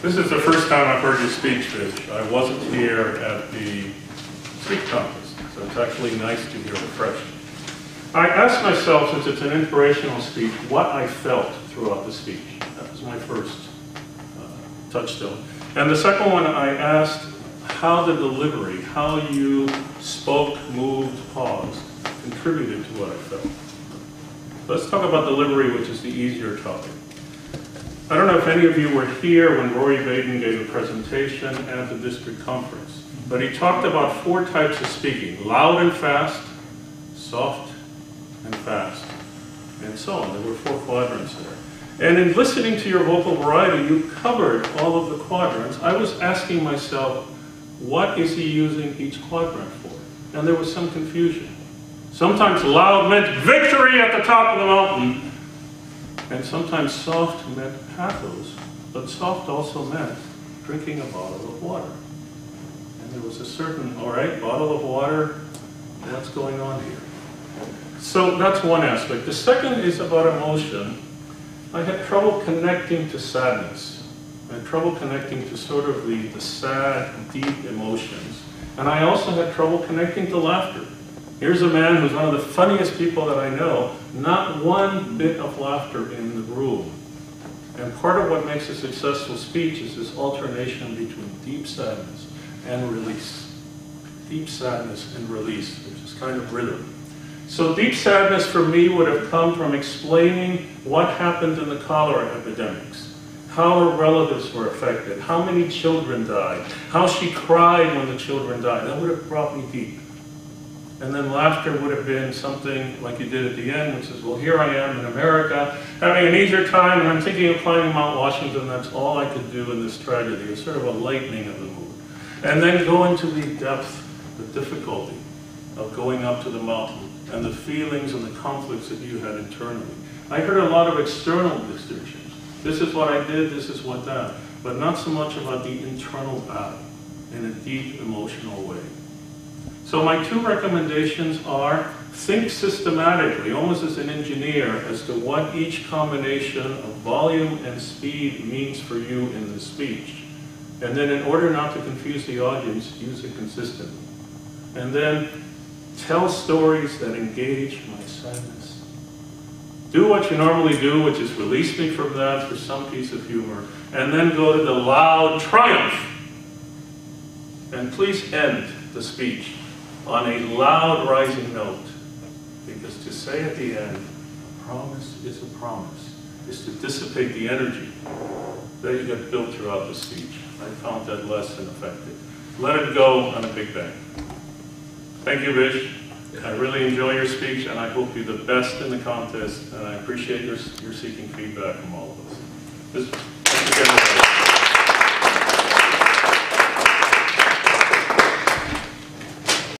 This is the first time I've heard you speak, Vish. I wasn't here at the speech contest, so it's actually nice to hear it fresh. I asked myself, since it's an inspirational speech, what I felt throughout the speech. That was my first touchstone. And the second one, I asked how the delivery, how you spoke, moved, paused, contributed to what I felt. Let's talk about delivery, which is the easier topic. I don't know if any of you were here when Rory Baden gave a presentation at the district conference, but he talked about 4 types of speaking: loud and fast, soft and fast, and so on. There were 4 quadrants there. And in listening to your vocal variety, you covered all of the quadrants. I was asking myself, what is he using each quadrant for? And there was some confusion. Sometimes loud meant victory at the top of the mountain, and sometimes soft meant pathos, but soft also meant drinking a bottle of water. And there was a certain, all right, bottle of water, what's going on here? So that's one aspect. The second is about emotion. I had trouble connecting to sadness. I had trouble connecting to sort of the sad, deep emotions. And I also had trouble connecting to laughter. Here's a man who's one of the funniest people that I know, not one bit of laughter in the room. And part of what makes a successful speech is this alternation between deep sadness and release. Deep sadness and release, which is kind of rhythm. So deep sadness for me would have come from explaining what happened in the cholera epidemics, how her relatives were affected, how many children died, how she cried when the children died. That would have brought me deep. And then laughter would have been something like you did at the end, which is, well, here I am in America, having an easier time, and I'm thinking of climbing Mount Washington. That's all I could do in this tragedy. It's sort of a lightening of the mood. And then go into the depth, the difficulty of going up to the mountain, and the feelings and the conflicts that you had internally. I heard a lot of external distinctions. This is what I did, this is what that, but not so much about the internal battle in a deep emotional way. So my 2 recommendations are, think systematically, almost as an engineer, as to what each combination of volume and speed means for you in the speech. And then in order not to confuse the audience, use it consistently. And then tell stories that engage my sadness. Do what you normally do, which is release me from that for some piece of humor, and then go to the loud triumph. And please end the speech on a loud rising note, because to say at the end, a promise is a promise, is to dissipate the energy that you get built throughout the speech. I found that less than effective. Let it go on a big bang. Thank you, Vish. I really enjoy your speech, and I hope you're the best in the contest, and I appreciate your seeking feedback from all of us.